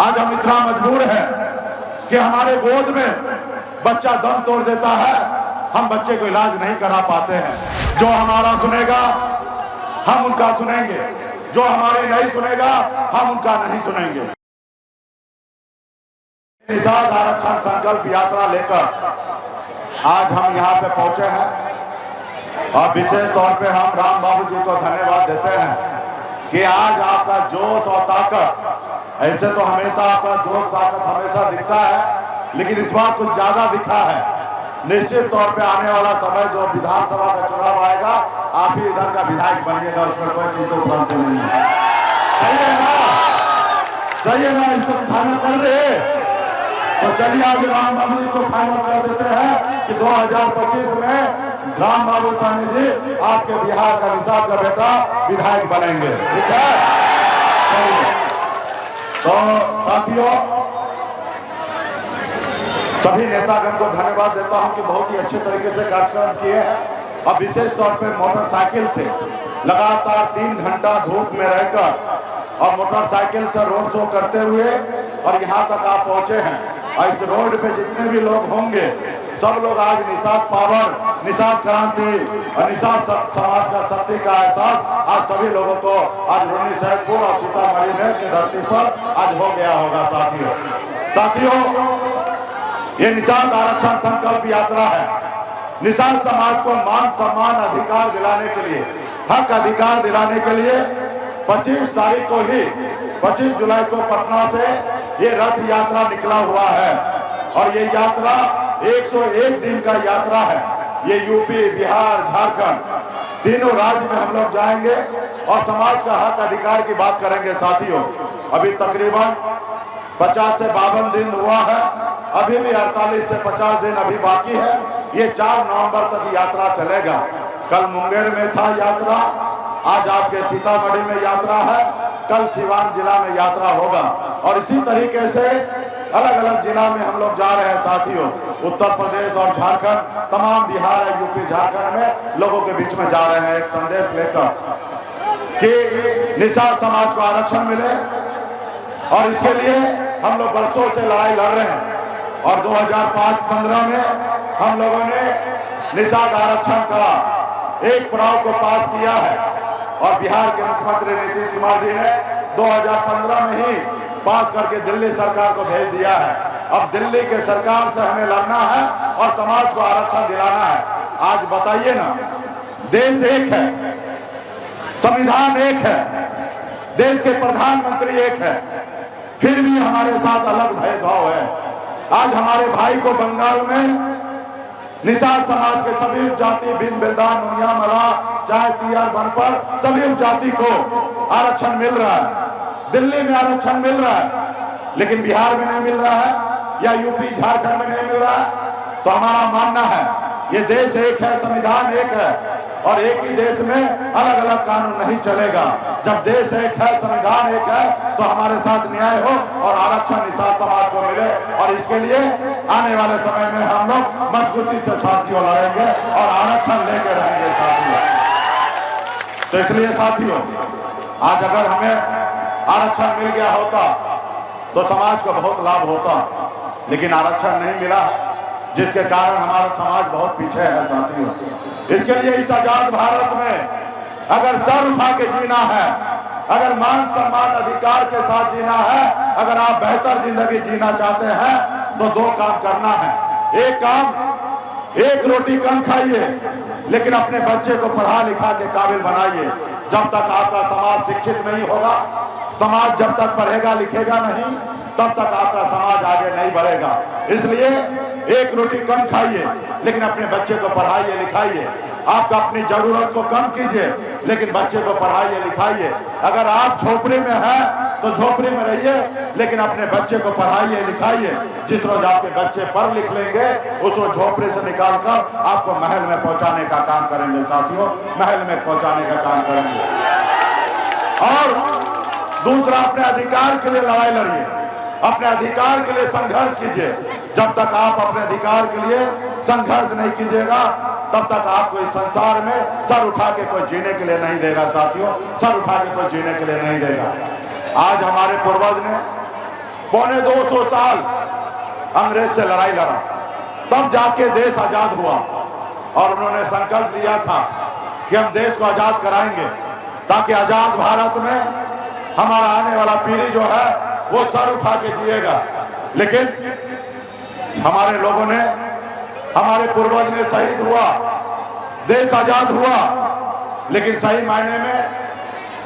आज हम इतना मजबूर हैं कि हमारे गोद में बच्चा दम तोड़ देता है, हम बच्चे को इलाज नहीं करा पाते हैं। जो हमारा सुनेगा हम उनका सुनेंगे, जो हमारी नहीं सुनेगा हम उनका नहीं सुनेंगे। निषाद आरक्षण संकल्प यात्रा लेकर आज हम यहाँ पे पहुंचे हैं और विशेष तौर पे हम राम बाबू जी को धन्यवाद देते हैं कि आज आपका जोश और ताकत, ऐसे तो हमेशा आपका जोश ताकत हमेशा दिखता है, लेकिन इस बार कुछ ज्यादा दिखा है। निश्चित तौर पे आने वाला समय जो विधानसभा का चुनाव आएगा, आप ही इधर का विधायक बनिएगा, उसमें कोई चिंता भ्रांति नहीं है। सही है ना? सही है ना? इसको फाइनल कर दे तो चलिए आज राम बाबू जी को फाइनल कर देते हैं कि 2025 में राम बाबू साहनी जी आपके बिहार का निषाद का बेटा विधायक बनेंगे। ठीक है? तो साथियों, सभी नेतागण को धन्यवाद देता हूं कि बहुत ही अच्छे तरीके से कार्यक्रम किए हैं और विशेष तौर पे मोटरसाइकिल से लगातार 3 घंटा धूप में रहकर और मोटरसाइकिल से रोड शो करते हुए और यहाँ तक आप पहुंचे हैं। और इस रोड पे जितने भी लोग होंगे सब लोग आज निषाद पावर, निषाद क्रांति और निषाद समाज का शक्ति का एहसास आज सभी लोगों को आज रोनी सैदपुर और सीतामढ़ी में की धरती पर आज हो गया होगा। साथियों, ये निषाद आरक्षण संकल्प यात्रा है। निषाद समाज को मान सम्मान अधिकार दिलाने के लिए, हक अधिकार दिलाने के लिए 25 तारीख को ही 25 जुलाई को पटना से ये रथ यात्रा निकला हुआ है और ये यात्रा 101 दिन का यात्रा है। ये यूपी, बिहार, झारखंड तीनों राज्य में हम लोग जाएंगे और समाज का हक अधिकार की बात करेंगे। साथियों, अभी तकरीबन 50 से 52 दिन हुआ है, अभी भी 48 से 50 दिन अभी बाकी है। ये 4 नवंबर तक यात्रा चलेगा। कल मुंगेर में था यात्रा, आज आपके सीतामढ़ी में यात्रा है, कल सिवान जिला में यात्रा होगा और इसी तरीके से अलग अलग जिला में हम लोग जा रहे हैं। साथियों, उत्तर प्रदेश और झारखंड, तमाम बिहार, यूपी, झारखंड में लोगों के बीच में जा रहे हैं एक संदेश लेकर कि निषाद समाज को आरक्षण मिले और इसके लिए हम लोग वर्षों से लड़ाई लड़ रहे हैं और 2005-15 में हम लोगों ने निषाद आरक्षण का एक प्रस्ताव को पास किया है और बिहार के मुख्यमंत्री नीतीश कुमार जी ने 2015 में ही पास करके दिल्ली सरकार को भेज दिया है। अब दिल्ली के सरकार से हमें लड़ना है और समाज को आरक्षण दिलाना है। आज बताइए ना, देश एक है, संविधान एक है, देश के प्रधानमंत्री एक है, फिर भी हमारे साथ अलग भेदभाव है। आज हमारे भाई को बंगाल में निषाद समाज के सभी उपजाति, बिन बेलदान, मुनिया, मला, चाय, तियार, बनपर सभी उपजाति को आरक्षण मिल रहा है। दिल्ली में आरक्षण मिल रहा है, लेकिन बिहार में नहीं मिल रहा है या यूपी, झारखंड में नहीं मिल रहा है। तो हमारा मानना है ये देश एक है, संविधान एक है और एक ही देश में अलग अलग कानून नहीं चलेगा। जब देश एक है, संविधान एक है, तो हमारे साथ न्याय हो और आरक्षण निषाद समाज को मिले और इसके लिए आने वाले समय में हम लोग मजबूती से साथियों लड़ेंगे और आरक्षण लेके रहेंगे साथियों। तो इसलिए साथियों, आज अगर हमें आरक्षण मिल गया होता तो समाज को बहुत लाभ होता, लेकिन आरक्षण नहीं मिला, जिसके कारण हमारा समाज बहुत पीछे है साथियों। इसके लिए इस आजाद भारत में अगर सर उठा के जीना है, अगर मान सम्मान अधिकार के साथ जीना है, अगर आप बेहतर जिंदगी जीना चाहते हैं तो 2 काम करना है। एक काम, 1 रोटी कम खाइए, लेकिन अपने बच्चे को पढ़ा लिखा के काबिल बनाइए। जब तक आपका समाज शिक्षित नहीं होगा, समाज जब तक पढ़ेगा लिखेगा नहीं, तब तक आपका समाज आगे नहीं बढ़ेगा। इसलिए 1 रोटी कम खाइए, लेकिन अपने बच्चे को पढ़ाइए लिखाइए। आप अपनी जरूरत को कम कीजिए, लेकिन बच्चे को पढ़ाइए लिखाइए। अगर आप झोपड़ी में हैं तो झोपड़ी में रहिए, लेकिन अपने बच्चे को पढ़ाइए लिखाइए। जिस रोज आपके बच्चे पढ़ लिख लेंगे, उस रोज झोपड़ी से निकालकर आपको महल में पहुंचाने का काम करेंगे साथियों, महल में पहुंचाने का काम करेंगे। और दूसरा, अपने अधिकार के लिए लड़ाई लड़िए, अपने अधिकार के लिए संघर्ष कीजिए। जब तक आप अपने अधिकार के लिए संघर्ष नहीं कीजिएगा, तब तक आपको इस संसार में सर उठा के कोई जीने के लिए नहीं देगा साथियों, सर उठा के कोई जीने के लिए नहीं देगा। आज हमारे पूर्वज ने पौने 200 साल अंग्रेज से लड़ाई लड़ा, तब जाके देश आजाद हुआ। और उन्होंने संकल्प लिया था कि हम देश को आजाद कराएंगे ताकि आजाद भारत में हमारा आने वाला पीढ़ी जो है वो सर उठा के जिएगा। लेकिन हमारे लोगों ने, हमारे पूर्वज ने शहीद हुआ, देश आजाद हुआ, लेकिन सही मायने में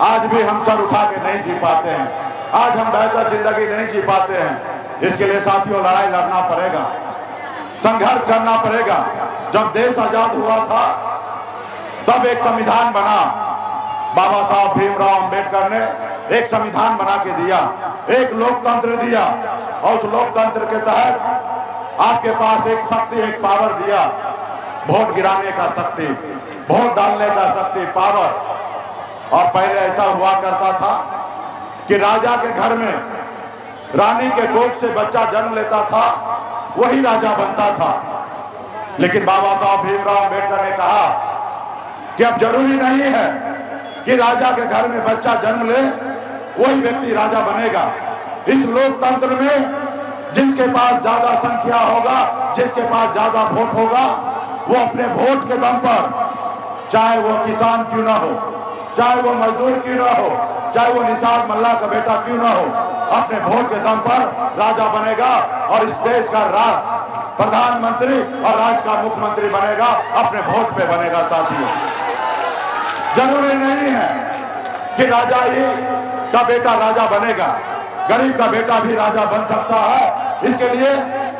आज भी हम सर उठा के नहीं जी पाते हैं। आज हम बेहतर जिंदगी नहीं जी पाते हैं। इसके लिए साथियों लड़ाई लड़ना पड़ेगा, संघर्ष करना पड़ेगा। जब देश आजाद हुआ था तब एक संविधान बना, बाबा साहब भीमराव अंबेडकर ने एक संविधान बना के दिया, एक लोकतंत्र दिया, और उस लोकतंत्र के तहत आपके पास एक शक्ति, एक पावर दिया, वोट गिराने का शक्ति, वोट डालने का शक्ति, पावर। और पहले ऐसा हुआ करता था कि राजा के घर में रानी के कोख से बच्चा जन्म लेता था, वही राजा बनता था। लेकिन बाबा साहब भीमराव अंबेडकर ने कहा कि अब जरूरी नहीं है कि राजा के घर में बच्चा जन्म ले वही व्यक्ति राजा बनेगा। इस लोकतंत्र में जिसके पास ज्यादा संख्या होगा, जिसके पास ज्यादा वोट होगा, वो अपने वोट के दम पर, चाहे वो किसान क्यों ना हो, चाहे वो मजदूर क्यों ना हो, चाहे वो निसार मल्ला का बेटा क्यों ना हो, अपने वोट के दम पर राजा बनेगा और इस देश का प्रधानमंत्री और राज्य का मुख्यमंत्री बनेगा, अपने वोट पे बनेगा। साथियों, जरूरी नहीं है कि राजा ही का बेटा राजा बनेगा, गरीब का बेटा भी राजा बन सकता है। इसके लिए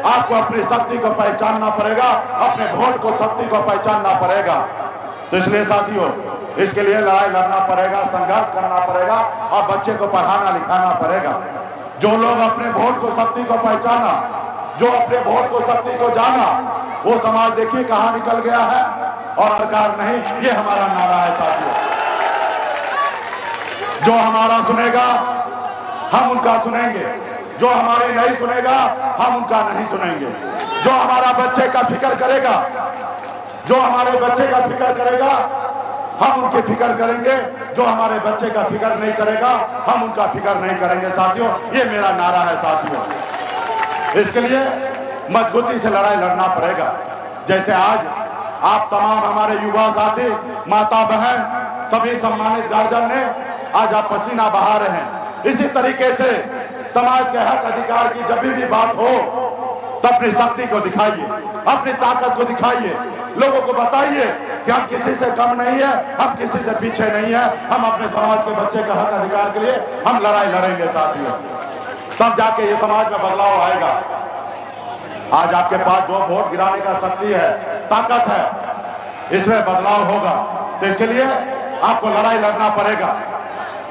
आपको अपनी शक्ति को पहचानना पड़ेगा, अपने वोट को शक्ति को पहचानना पड़ेगा। तो इसलिए साथियों, इसके लिए लड़ाई लड़ना पड़ेगा, संघर्ष करना पड़ेगा और बच्चे को पढ़ाना लिखाना पड़ेगा। जो लोग अपने वोट को शक्ति को पहचाना, जो अपने वोट को शक्ति को जाना, वो समाज देखिए कहां निकल गया है। और सरकार नहीं, ये हमारा नारा है साथियों। जो हमारा सुनेगा हम उनका सुनेंगे, जो हमारी नहीं सुनेगा हम उनका नहीं सुनेंगे। जो हमारा बच्चे का फिक्र करेगा, जो हमारे बच्चे का फिक्र करेगा हम उनकी फिक्र करेंगे, जो हमारे बच्चे का फिक्र नहीं करेगा हम उनका फिक्र नहीं करेंगे। साथियों, ये मेरा नारा है साथियों। इसके लिए मजबूती से लड़ाई लड़ना पड़ेगा। जैसे आज आप तमाम हमारे युवा साथी, माता बहन, सभी सम्मानित गार्जियन ने आज आप पसीना बहा रहे हैं, इसी तरीके से समाज के हक अधिकार की जब भी बात हो तो अपनी शक्ति को दिखाइए, अपनी ताकत को दिखाइए, लोगों को बताइए कि हम किसी से कम नहीं है, हम किसी से पीछे नहीं है, हम अपने समाज के बच्चे का हक अधिकार के लिए हम लड़ाई लड़ेंगे साथियों। तब जाके ये समाज में बदलाव आएगा। आज आपके पास जो वोट गिराने का शक्ति है, ताकत है, इसमें बदलाव होगा। तो इसके लिए आपको लड़ाई लड़ना पड़ेगा।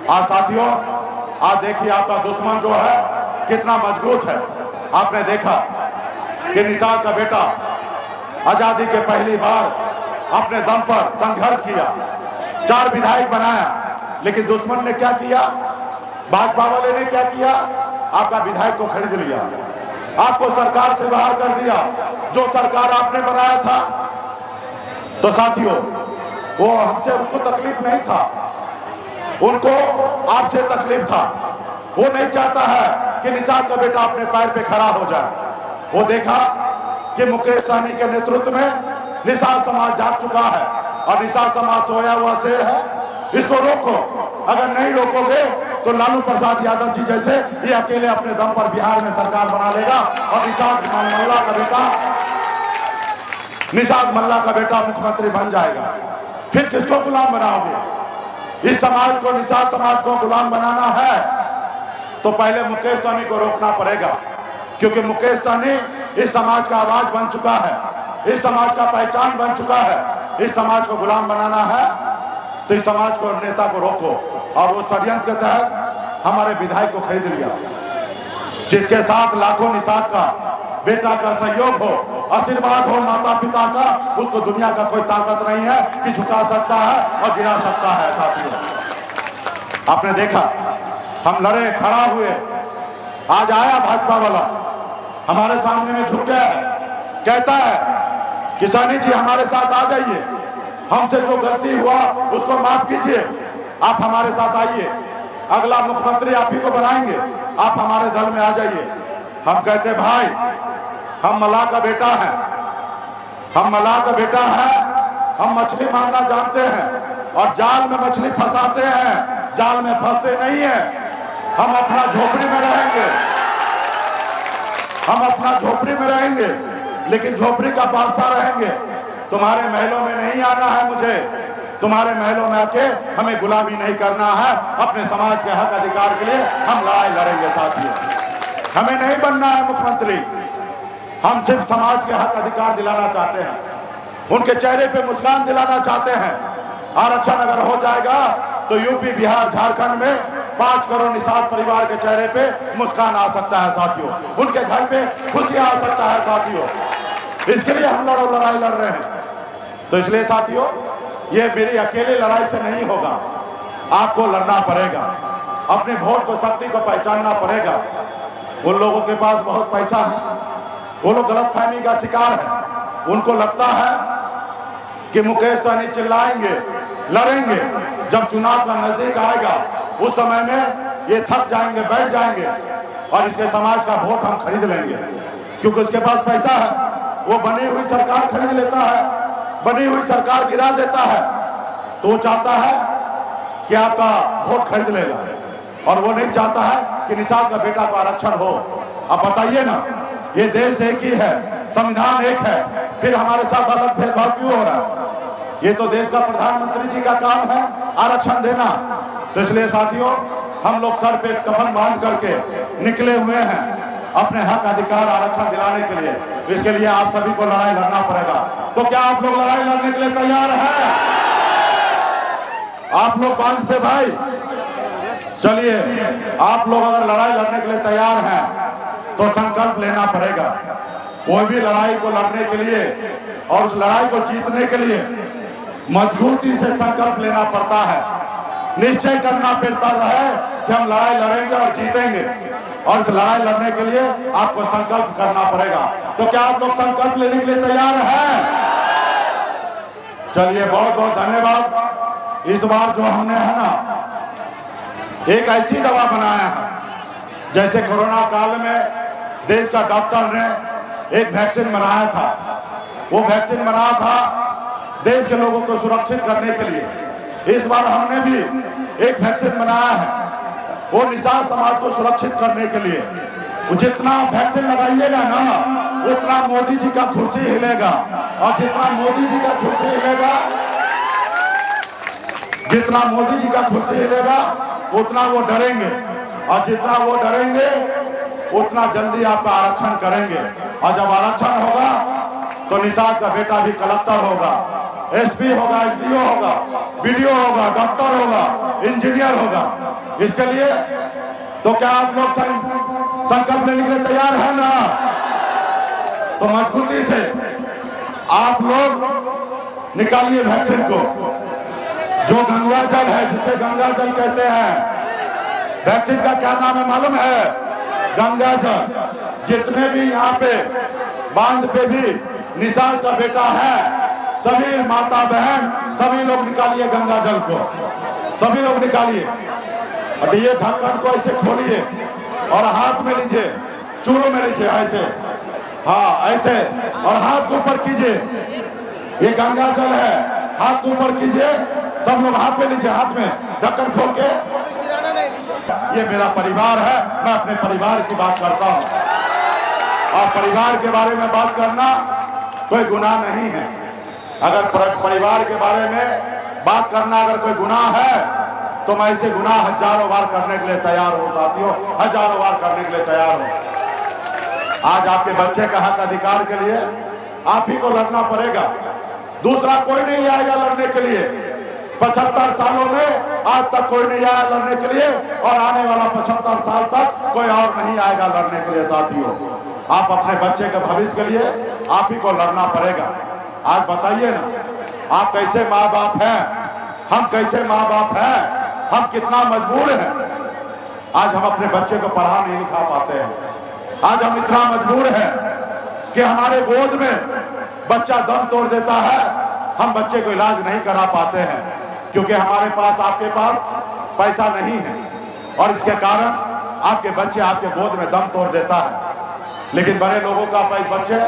आज साथियों, आज देखिए आपका दुश्मन जो है कितना मजबूत है। आपने देखा कि निसार का बेटा आजादी के पहली बार अपने दम पर संघर्ष किया, 4 विधायक बनाया, लेकिन दुश्मन ने क्या किया, भाजपा वाले ने क्या किया, आपका विधायक को खरीद लिया, आपको सरकार से बाहर कर दिया, जो सरकार आपने बनाया था। तो साथियों, वो हमसे, उसको तकलीफ नहीं था, उनको आपसे तकलीफ था। वो नहीं चाहता है कि निसार का बेटा अपने पैर पे खड़ा हो जाए। वो देखा कि मुकेश सहनी के नेतृत्व में निसार समाज जाग चुका है और निसार समाज सोया हुआ शेर है, इसको रोको। अगर नहीं रोकोगे तो लालू प्रसाद यादव जी जैसे ये अकेले अपने दम पर बिहार में सरकार बना लेगा और निसार मल्ला का बेटा मुख्यमंत्री बन जाएगा। फिर किसको गुलाम बनाओगे? इस समाज को, निसार समाज को गुलाम बनाना है तो पहले मुकेश सहनी को रोकना पड़ेगा, क्योंकि मुकेश सहनी इस समाज का आवाज बन चुका है, इस समाज का पहचान बन चुका है। इस समाज को गुलाम बनाना है तो इस समाज को, नेता को रोको। और वो षड्यंत्र के तहत हमारे विधायक को खरीद लिया, जिसके साथ लाखों निसार का बेटा का सहयोग हो, आशीर्वाद हो माता पिता का, उसको दुनिया का कोई ताकत नहीं है कि झुका सकता है और गिरा सकता है। साथियों, आपने देखा हम लड़े, खड़ा हुए, आज आया भाजपा वाला हमारे सामने में झुक गया है, कहता है कि सहनी जी हमारे साथ आ जाइए, हमसे जो गलती हुआ उसको माफ कीजिए, आप हमारे साथ आइए, अगला मुख्यमंत्री आप ही को बनाएंगे, आप हमारे दल में आ जाइए। हम कहते भाई हम मल्लाह का बेटा है, हम मल्लाह का बेटा है, हम मछली मारना जानते हैं और जाल में मछली फंसाते हैं, जाल में फंसते नहीं है। हम अपना झोपड़ी में रहेंगे, हम अपना झोपड़ी में रहेंगे, लेकिन झोपड़ी का बादशाह रहेंगे। तुम्हारे महलों में नहीं आना है मुझे, तुम्हारे महलों में आके हमें गुलामी नहीं करना है। अपने समाज के हक अधिकार के लिए हम लड़ाई लड़ेंगे साथियों। हमें नहीं बनना है मुख्यमंत्री, हम सिर्फ समाज के हक अधिकार दिलाना चाहते हैं, उनके चेहरे पे मुस्कान दिलाना चाहते हैं। आरक्षण अगर हो जाएगा तो यूपी, बिहार, झारखंड में 5 करोड़ निषाद परिवार के चेहरे पे मुस्कान आ सकता है साथियों, उनके घर पे खुशियां आ सकता है साथियों। इसके लिए हम लड़ाई लड़ रहे हैं। तो इसलिए साथियों ये मेरी अकेले लड़ाई से नहीं होगा, आपको लड़ना पड़ेगा, अपने वोट को, शक्ति को पहचानना पड़ेगा। उन लोगों के पास बहुत पैसा है, वो लोग गलतफहमी का शिकार है। उनको लगता है कि मुकेश सहनी चिल्लाएंगे, लड़ेंगे, जब चुनाव का नजदीक आएगा उस समय में ये थक जाएंगे, बैठ जाएंगे और इसके समाज का वोट हम खरीद लेंगे, क्योंकि उसके पास पैसा है। वो बनी हुई सरकार खरीद लेता है, बनी हुई सरकार गिरा देता है, तो वो चाहता है कि आपका वोट खरीद लेगा और वो नहीं चाहता है कि निषाद का बेटा को आरक्षण हो। अब बताइए ना, ये देश एक ही है, संविधान एक है, फिर हमारे साथ अलग भेदभाव क्यों हो रहा है? ये तो देश का प्रधानमंत्री जी का काम है आरक्षण देना। तो इसलिए साथियों हम लोग सर पे कफन बांध करके निकले हुए हैं अपने हक अधिकार आरक्षण दिलाने के लिए। इसके लिए आप सभी को लड़ाई लड़ना पड़ेगा। तो क्या आप लोग लड़ाई लड़ने के लिए तैयार हैं? आप लोग बांध पे भाई, चलिए आप लोग अगर लड़ाई लड़ने के लिए तैयार हैं तो संकल्प लेना पड़ेगा। कोई भी लड़ाई को लड़ने के लिए और उस लड़ाई को जीतने के लिए मजबूती से संकल्प लेना पड़ता है, निश्चय करना पड़ता है कि हम लड़ाई लड़ेंगे और जीतेंगे। और इस लड़ाई लड़ने के लिए आपको संकल्प करना पड़ेगा। तो क्या आप लोग संकल्प लेने के लिए तैयार हैं? चलिए बहुत बहुत धन्यवाद। इस बार जो हमने है ना एक ऐसी दवा बनाया है, जैसे कोरोना काल में देश का डॉक्टर ने एक वैक्सीन बनाया था, वो वैक्सीन बना था देश के लोगों को सुरक्षित करने के लिए। इस बार हमने भी एक वैक्सीन बनाया है, वो निषाद समाज को सुरक्षित करने के लिए। जितना वैक्सीन लगाइएगा ना उतना मोदी जी का कुर्सी हिलेगा, और जितना मोदी जी का कुर्सी हिलेगा, जितना मोदी जी का कुर्सी हिलेगा उतना वो डरेंगे, और जितना वो डरेंगे उतना जल्दी आपका आरक्षण करेंगे। और जब आरक्षण होगा तो निषाद का बेटा भी कलेक्टर होगा, एसपी होगा, एसडीओ होगा, बीडीओ होगा, डॉक्टर होगा, इंजीनियर होगा। इसके लिए तो क्या आप लोग संकल्प लेने के लिए तैयार है ना? तो मजबूती से आप लोग निकालिए वैक्सीन को। जो गंगा जल है, जिसे गंगा जल कहते हैं, वैक्सीन का क्या नाम है मालूम है? गंगा जल। जितने भी यहाँ पे बांध पे भी निषाद का बेटा है, सभी माता बहन सभी लोग निकालिए गंगा जल को, सभी लोग निकालिए। और ये ढक्कन को ऐसे खोलिए और हाथ में लीजिए, चूड़ों में लीजिए ऐसे, हाँ ऐसे, और हाथ को ऊपर कीजिए। ये गंगा जल है, हाथ को ऊपर कीजिए, सब लोग हाथ में लीजिए, हाथ में ढक्कन खोल के। ये मेरा परिवार है, मैं अपने परिवार की बात करता हूँ, और परिवार के बारे में बात करना कोई गुनाह नहीं है। अगर परिवार के बारे में बात करना अगर कोई गुनाह है तो मैं इसे गुनाह हजारों बार करने के लिए तैयार हूं साथियों, हजारों बार करने के लिए तैयार हूं। आज आपके बच्चे का हक अधिकार के लिए आप ही को लड़ना पड़ेगा, दूसरा कोई नहीं आएगा लड़ने के लिए। 75 सालों में आज तक कोई नहीं आया लड़ने के लिए, और आने वाला 75 साल तक कोई और नहीं आएगा लड़ने के लिए साथियों। आप अपने बच्चे के भविष्य के लिए आप ही को लड़ना पड़ेगा। आज बताइए ना, आप कैसे माँ बाप हैं, हम कैसे माँ बाप हैं, हम कितना मजबूर हैं। आज हम अपने बच्चे को पढ़ा नहीं लिखा पाते हैं। आज हम इतना मजबूर हैं कि हमारे गोद में बच्चा दम तोड़ देता है, हम बच्चे को इलाज नहीं करा पाते हैं, क्योंकि हमारे पास, आपके पास पैसा नहीं है। और इसके कारण आपके बच्चे आपके गोद में दम तोड़ देता है। लेकिन बड़े लोगों का बच्चे,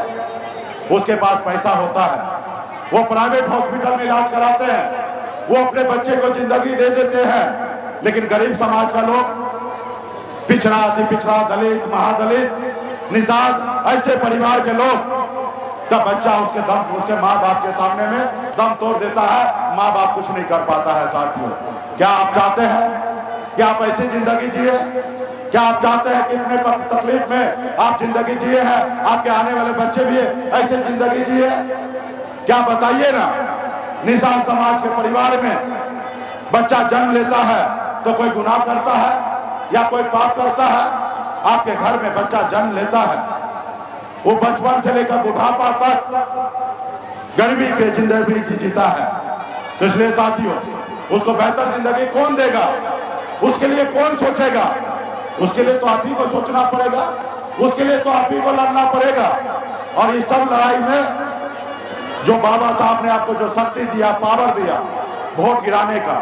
उसके पास पैसा होता है, वो प्राइवेट हॉस्पिटल में इलाज कराते हैं, वो अपने बच्चे को जिंदगी दे देते हैं। लेकिन गरीब समाज का लोग, पिछड़ा, अति पिछड़ा, दलित, महादलित, निषाद, ऐसे परिवार के लोग का बच्चा उसके माँ बाप के सामने में दम तोड़ देता है, माँ बाप कुछ नहीं कर पाता है। साथियों, क्या आप चाहते हैं कि आप ऐसी जिंदगी जिए? क्या आप चाहते हैं कि इतने तकलीफ में आप जिंदगी जिए हैं, आपके आने वाले बच्चे भी ऐसे जिंदगी जिए? क्या बताइए ना, निषाद समाज के परिवार में बच्चा जन्म लेता है तो कोई गुनाह करता है या कोई पाप करता है? आपके घर में बच्चा जन्म लेता है, वो बचपन से लेकर बुढ़ापा तक गरीबी के जिंदगी जीता है। तो इसलिए साथियों, उसको बेहतर जिंदगी कौन देगा? उसके लिए कौन सोचेगा? उसके लिए तो आप ही को सोचना पड़ेगा, उसके लिए तो आप ही को लड़ना पड़ेगा। और इस सब लड़ाई में जो बाबा साहब ने आपको जो शक्ति दिया, पावर दिया वोट गिराने का,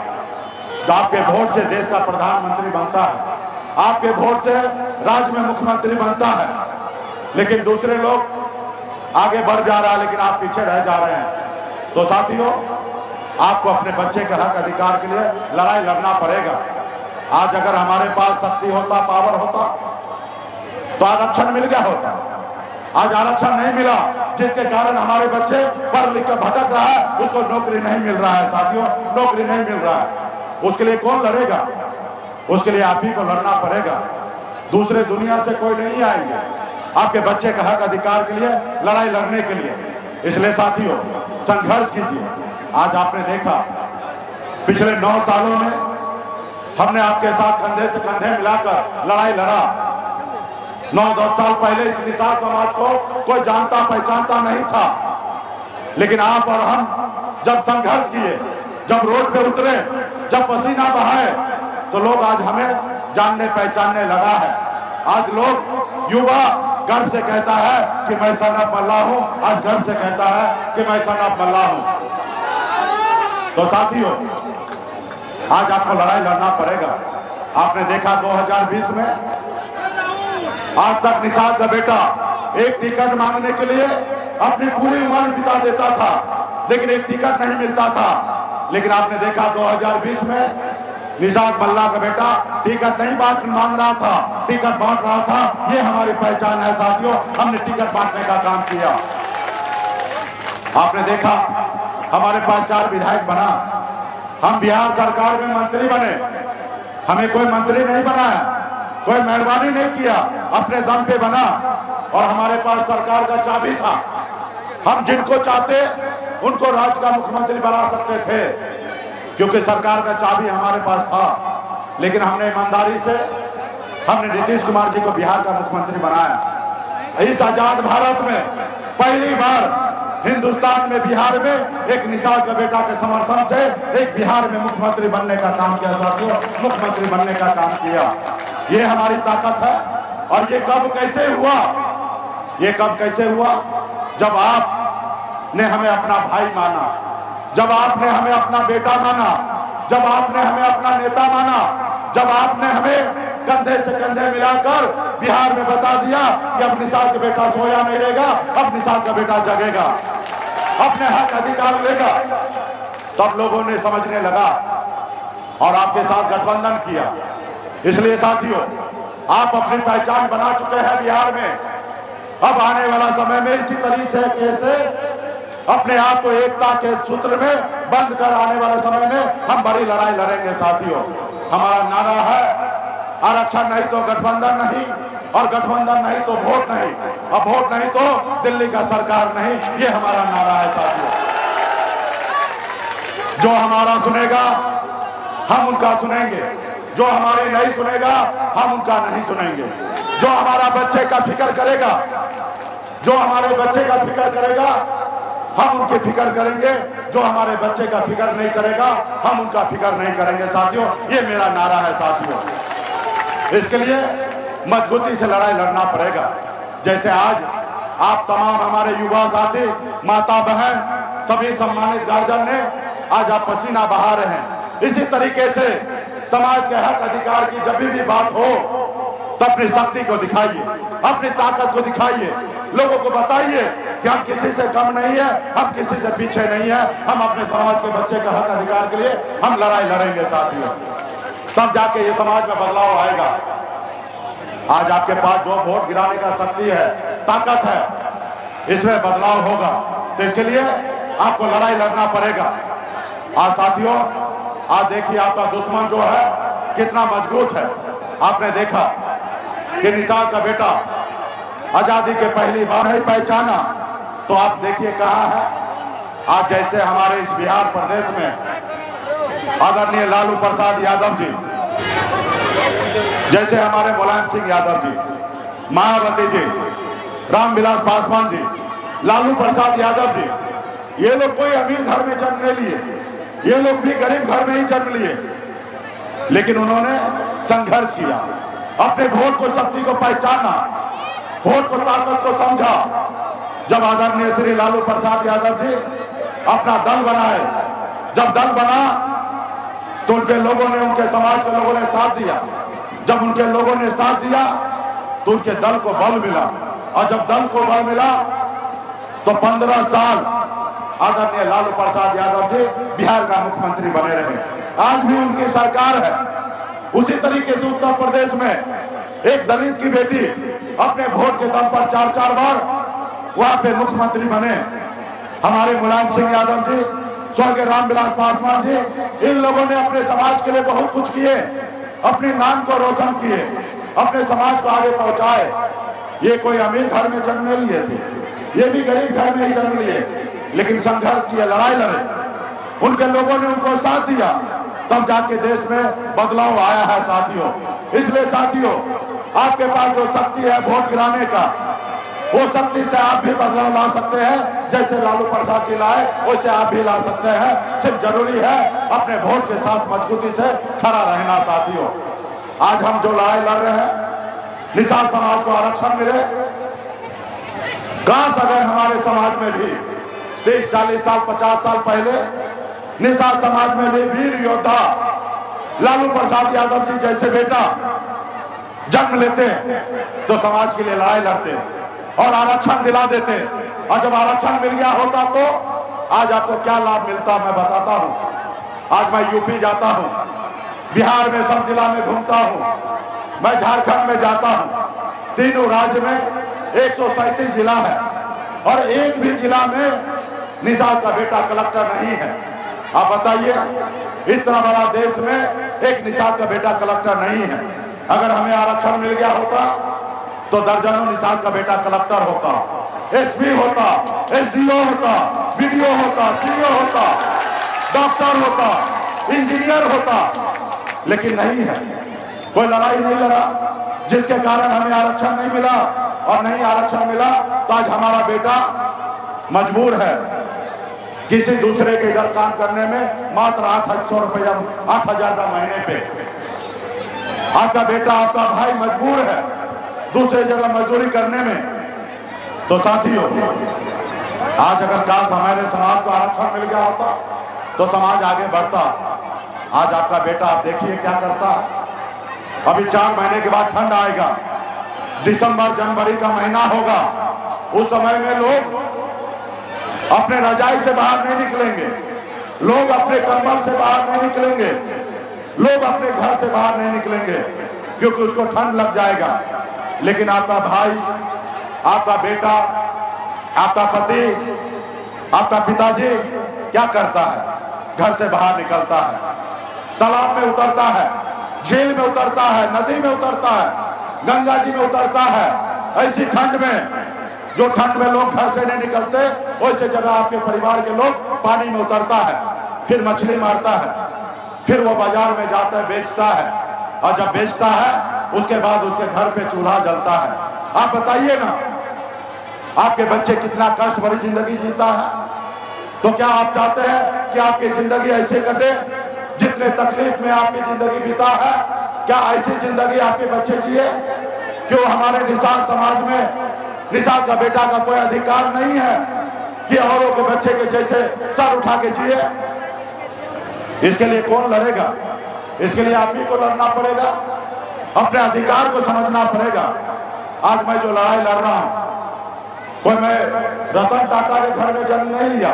तो आपके वोट से देश का प्रधानमंत्री बनता है, आपके वोट से राज्य में मुख्यमंत्री बनता है। लेकिन दूसरे लोग आगे बढ़ जा रहा है, लेकिन आप पीछे रह जा रहे हैं। तो साथियों, आपको अपने बच्चे के हक अधिकार के लिए लड़ाई लड़ना पड़ेगा। आज अगर हमारे पास शक्ति होता, पावर होता, तो आरक्षण मिल गया होता। आज आरक्षण नहीं मिला, जिसके कारण हमारे बच्चे पढ़ लिख कर भटक रहा है, उसको नौकरी नहीं मिल रहा है। साथियों, नौकरी नहीं मिल रहा है। उसके लिए कौन लड़ेगा? उसके लिए आप ही को लड़ना पड़ेगा। दूसरे दुनिया से कोई नहीं आएंगे आपके बच्चे का हक अधिकार के लिए लड़ाई लड़ने के लिए। इसलिए साथियों, संघर्ष कीजिए। आज आपने देखा पिछले 9 सालों में हमने आपके साथ कंधे से कंधे मिलाकर लड़ाई लड़ा। 9-10 साल पहले इस निषाद समाज को कोई जानता पहचानता नहीं था, लेकिन आप और हम जब संघर्ष किए, जब रोड पे उतरे, जब पसीना बहाए, तो लोग आज हमें जानने पहचानने लगा है। आज लोग, युवा गर्व से कहता है कि मैं सन ऑफ मल्लाह हूं, आज गर्व से कहता है कि मैं सन ऑफ मल्लाह हूं। तो साथियों, आज आपको लड़ाई लड़ना पड़ेगा। आपने देखा 2020 में आज तक निषाद का बेटा एक टिकट मांगने के लिए अपनी पूरी उम्र बिता देता था, लेकिन एक टिकट नहीं मिलता था। लेकिन आपने देखा 2020 में निषाद मल्ला का बेटा टिकट नहीं मांग रहा था, टिकट बांट रहा था। ये हमारी पहचान है साथियों, हमने टिकट बांटने का काम किया। आपने देखा हमारे पास 4 विधायक बना, हम बिहार सरकार में मंत्री बने, हमें कोई मंत्री नहीं बनाया, कोई मेहरबानी नहीं किया, अपने दम पे बना। और हमारे पास सरकार का चाबी था, हम जिनको चाहते उनको राज्य का मुख्यमंत्री बना सकते थे, क्योंकि सरकार का चाबी हमारे पास था। लेकिन हमने ईमानदारी से हमने नीतीश कुमार जी को बिहार का मुख्यमंत्री बनाया। इस आजाद भारत में पहली बार हिंदुस्तान में, बिहार में एक निषाद का बेटा के समर्थन से एक बिहार में मुख्यमंत्री बनने का काम किया साथियों, मुख्यमंत्री बनने का काम किया। ये हमारी ताकत है। और ये कब कैसे हुआ? ये कब कैसे हुआ? जब आपने हमें अपना भाई माना, जब आपने हमें अपना बेटा माना, जब आपने हमें अपना नेता माना, जब आपने हमें कंधे से कंधे मिलाकर बिहार में बता दिया कि अब निषाद का बेटा सोया नहीं रहेगा, अब निषाद का बेटा जगेगा, अपने हक अधिकार लेगा। तब लोगों ने समझने लगा और आपके साथ गठबंधन किया। इसलिए साथियों, आप अपनी पहचान बना चुके हैं बिहार में। अब आने वाला समय में इसी तरीके से अपने आप को एकता के सूत्र में बंद कर आने वाले समय में हम बड़ी लड़ाई लड़ेंगे साथियों। हमारा नारा है, आरक्षण नहीं तो गठबंधन नहीं, और गठबंधन नहीं तो वोट नहीं, और वोट नहीं तो दिल्ली का सरकार नहीं। ये हमारा नारा है साथियों। जो हमारा सुनेगा हम उनका सुनेंगे, जो हमारी नहीं सुनेगा हम उनका नहीं सुनेंगे। जो हमारा बच्चे का फिक्र करेगा, जो हमारे बच्चे का फिक्र करेगा हम उनकी फिक्र करेंगे, जो हमारे बच्चे का फिक्र नहीं करेगा हम उनका फिक्र नहीं करेंगे साथियों। ये मेरा नारा है साथियों। इसके लिए मजबूती से लड़ाई लड़ना पड़ेगा। जैसे आज आप तमाम हमारे युवा साथी, माता बहन, सभी सम्मानित गार्जियन ने आज आप पसीना बहा रहे हैं। इसी तरीके से समाज के हक अधिकार की जब भी बात हो तो अपनी शक्ति को दिखाइए, अपनी ताकत को दिखाइए, लोगों को बताइए कि हम किसी से कम नहीं है, हम किसी से पीछे नहीं है, हम अपने समाज के बच्चे का हक अधिकार के लिए हम लड़ाई लड़ेंगे साथियों, तब जाके ये समाज में बदलाव आएगा। आज आपके पास जो वोट गिराने का शक्ति है, ताकत है, इसमें बदलाव होगा, तो इसके लिए आपको लड़ाई लड़ना पड़ेगा। आज साथियों, आज देखिए आपका दुश्मन जो है कितना मजबूत है। आपने देखा कि निसार का बेटा आजादी के पहली बार नहीं पहचाना, तो आप देखिए कहाँ है आज। जैसे हमारे इस बिहार प्रदेश में आदरणीय लालू प्रसाद यादव जी, जैसे हमारे मुलायम सिंह यादव जी, मायावती जी, रामविलास पासवान जी, लालू प्रसाद यादव जी, ये लोग कोई अमीर घर में जन्म नहीं लिए, ये लोग भी गरीब घर में ही जन्म लिए, लेकिन उन्होंने संघर्ष किया, अपने वोट को शक्ति को पहचाना, वोट को ताकत को समझा। जब आदरणीय श्री लालू प्रसाद यादव जी अपना दल बनाए, जब दल बना तो उनके लोगों ने, उनके समाज के लोगों ने साथ दिया। जब उनके लोगों ने साथ दिया तो उनके दल को बल मिला, और जब दल को बल मिला तो 15 साल आदरणीय लालू प्रसाद यादव जी बिहार का मुख्यमंत्री बने रहे। आज भी उनकी सरकार है। उसी तरीके से उत्तर प्रदेश में एक दलित की बेटी अपने वोट के दम पर 4-4 बार वहां पे मुख्यमंत्री बने। हमारे मुलायम सिंह यादव जी, स्वर्गीय रामविलास पासवान जी, इन लोगों ने अपने समाज के लिए बहुत कुछ किए, अपने नाम को रोशन किए, अपने समाज को आगे पहुंचाए। ये कोई अमीर घर में जन्म नहीं लिए थे, ये भी गरीब घर में ही जन्म लिए, लेकिन संघर्ष किए, लड़ाई लड़े, उनके लोगों ने उनको साथ दिया, तब जाके देश में बदलाव आया है साथियों। इसलिए साथियों, आपके पास जो शक्ति है वोट गिराने का, वो शक्ति से आप भी बदलाव ला सकते हैं। जैसे लालू प्रसाद जी लाए, वैसे आप भी ला सकते हैं। सिर्फ जरूरी है अपने वोट के साथ मजबूती से खड़ा रहना साथियों। आज हम जो लड़ाई लड़ रहे हैं, निसार समाज को आरक्षण मिले, काश अगर हमारे समाज में भी 30-40 साल 50 साल पहले निसार समाज में भी वीर योद्धा लालू प्रसाद यादव जी जैसे बेटा जन्म लेते तो समाज के लिए लड़ाई लड़ते और आरक्षण दिला देते। और जब आरक्षण मिल गया होता तो आज आपको क्या लाभ मिलता मैं बताता हूं। आज मैं यूपी जाता हूं, बिहार में सब जिला में घूमता हूं, मैं झारखंड में जाता हूं। तीनों राज्य में 137 जिला है और एक भी जिला में निसार का बेटा कलेक्टर नहीं है। आप बताइए, इतना बड़ा देश में एक निसार का बेटा कलेक्टर नहीं है। अगर हमें आरक्षण मिल गया होता तो दर्जनों निसार का बेटा कलेक्टर होता, एसपी होता, एसडीओ होता, बीडीओ होता, सीओ होता, डॉक्टर होता, इंजीनियर होता, लेकिन नहीं है। कोई लड़ाई नहीं लड़ा, जिसके कारण हमें आरक्षण नहीं मिला। और नहीं आरक्षण मिला तो आज हमारा बेटा मजबूर है किसी दूसरे के इधर काम करने में, मात्र 800 रुपया 8,000 का महीने पे। आपका बेटा, आपका भाई मजबूर है दूसरे जगह मजदूरी करने में। तो साथियों, आज अगर काश हमारे समाज को आरक्षण मिल गया होता तो समाज आगे बढ़ता। आज आपका बेटा, आप देखिए क्या करता है। अभी 4 महीने के बाद ठंड आएगा, दिसंबर जनवरी का महीना होगा। उस समय में लोग अपने रजाई से बाहर नहीं निकलेंगे, लोग अपने कंबल से बाहर नहीं निकलेंगे, लोग अपने घर से बाहर नहीं निकलेंगे, क्योंकि उसको ठंड लग जाएगा। लेकिन आपका भाई, आपका बेटा, आपका पति, आपका पिताजी क्या करता है? घर से बाहर निकलता है, तालाब में उतरता है, झील में उतरता है, नदी में उतरता है, गंगा जी में उतरता है। ऐसी ठंड में, जो ठंड में लोग घर से नहीं निकलते, वैसे जगह आपके परिवार के लोग पानी में उतरता है, फिर मछली मारता है, फिर वो बाजार में जाता है, बेचता है, और जब बेचता है उसके बाद उसके घर पे चूल्हा जलता है। आप बताइए ना, आपके बच्चे कितना कष्ट भरी जिंदगी जीता है। तो क्या आप चाहते हैं कि आपकी जिंदगी ऐसे कटे जितने तकलीफ में आपकी जिंदगी बीता है? क्या ऐसी जिंदगी आपके बच्चे जिए? क्यों हमारे निसार समाज में निसार का बेटा का कोई अधिकार नहीं है कि औरों के बच्चे के जैसे सर उठा के जिए? इसके लिए कौन लड़ेगा? इसके लिए आप ही को लड़ना पड़ेगा। अपने अधिकार को समझना पड़ेगा। आज मैं जो लड़ाई लड़ रहा हूं, कोई मैं रतन टाटा के घर में जन्म नहीं लिया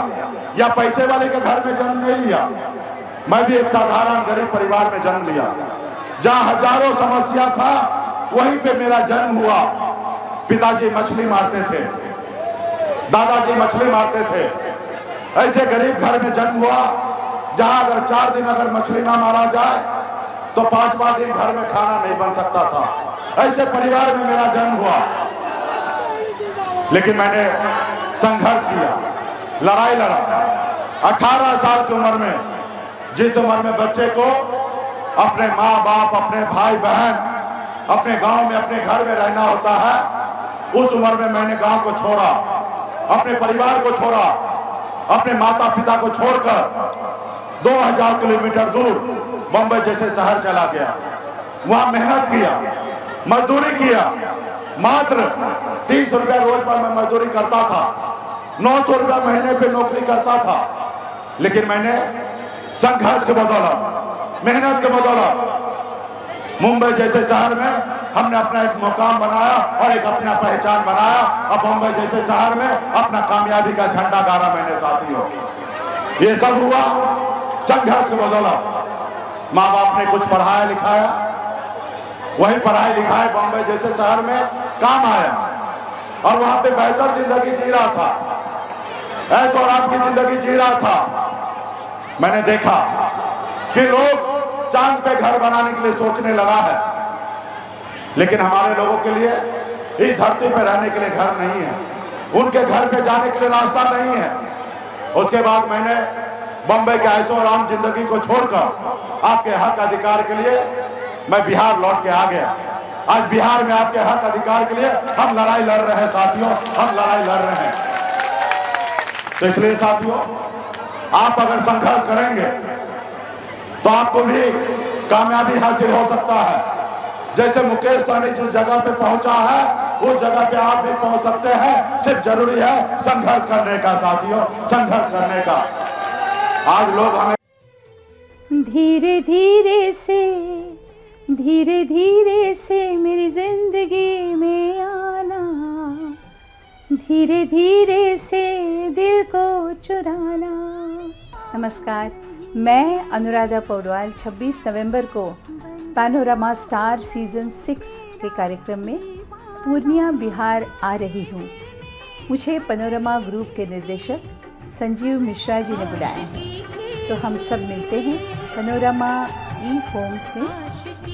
या पैसे वाले के घर में जन्म नहीं लिया। मैं भी एक साधारण गरीब परिवार में जन्म लिया। जहां हजारों समस्या था वहीं पे मेरा जन्म हुआ। पिताजी मछली मारते थे, दादाजी मछली मारते थे। ऐसे गरीब घर में जन्म हुआ जहां अगर 4 दिन अगर मछली ना मारा जाए तो 5वां दिन घर में खाना नहीं बन सकता था। ऐसे परिवार में मेरा जन्म हुआ, लेकिन मैंने संघर्ष किया, लड़ाई लड़ा। 18 साल की उम्र में, जिस उम्र में बच्चे को अपने माँ बाप, अपने भाई बहन, अपने गांव में, अपने घर में रहना होता है, उस उम्र में मैंने गांव को छोड़ा, अपने परिवार को छोड़ा, अपने माता पिता को छोड़कर 2000 किलोमीटर दूर बंबई जैसे शहर चला गया। वहां मेहनत किया, मजदूरी किया। मात्र 30 रुपया रोज पर मैं मजदूरी करता था, 900 रुपया महीने पे नौकरी करता था। लेकिन मैंने संघर्ष के बदौलत, मेहनत के बदौलत मुंबई जैसे शहर में हमने अपना एक मुकाम बनाया और एक अपना पहचान बनाया। अब मुंबई जैसे शहर में अपना कामयाबी का झंडा गाड़ा मैंने साथियों। ये सब हुआ संघर्ष के बदौलत। माँ बाप ने कुछ पढ़ाया लिखाया, वही पढ़ाई लिखाई बॉम्बे जैसे शहर में काम आया और वहां पे बेहतर जिंदगी जी रहा था, ऐश और आपकी जिंदगी जी रहा था। मैंने देखा कि लोग चांद पे घर बनाने के लिए सोचने लगा है, लेकिन हमारे लोगों के लिए इस धरती पे रहने के लिए घर नहीं है, उनके घर पे जाने के लिए रास्ता नहीं है। उसके बाद मैंने बम्बई के ऐशो आराम जिंदगी को छोड़कर आपके हक अधिकार के लिए मैं बिहार लौट के आ गया। आज बिहार में आपके हक अधिकार के लिए हम लड़ाई लड़ रहे हैं साथियों, हम लड़ाई लड़ रहे हैं। तो इसलिए साथियों, आप अगर संघर्ष करेंगे तो आपको भी कामयाबी हासिल हो सकता है। जैसे मुकेश सहनी जिस जगह पे पहुंचा है, उस जगह पे आप भी पहुंच सकते हैं। सिर्फ जरूरी है संघर्ष करने का साथियों, संघर्ष करने का। आज लोग हमें धीरे धीरे से मेरी जिंदगी में आना, धीरे धीरे से दिल को चुराना। नमस्कार, मैं अनुराधा पौडवाल 26 नवंबर को पैनोरमा स्टार सीजन 6 के कार्यक्रम में पूर्णिया बिहार आ रही हूँ। मुझे पैनोरमा ग्रुप के निर्देशक संजीव मिश्रा जी ने बुलाया है, तो हम सब मिलते हैं पैनोरमा ई होम्स में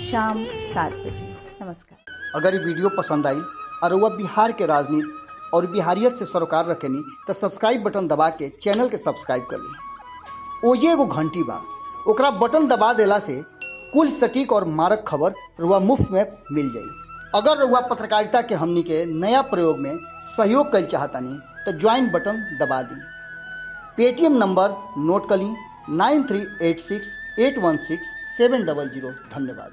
शाम 7 बजे। नमस्कार। अगर ये वीडियो पसंद आई और वह बिहार के राजनीति और बिहारियत से सरोकार रखेनी तो सब्सक्राइब बटन दबा के चैनल के सब्सक्राइब कर ली। ओजे एगो घंटी बा, ओकरा बटन दबा देला से कुल सटीक और मारक खबर रुआ मुफ्त में मिल जाई। अगर रुआ पत्रकारिता के हमनी के नया प्रयोग में सहयोग कर चाहतानी तो ज्वाइन बटन दबा दी। पेटीएम नंबर नोट कर ली 9386 816 700। धन्यवाद।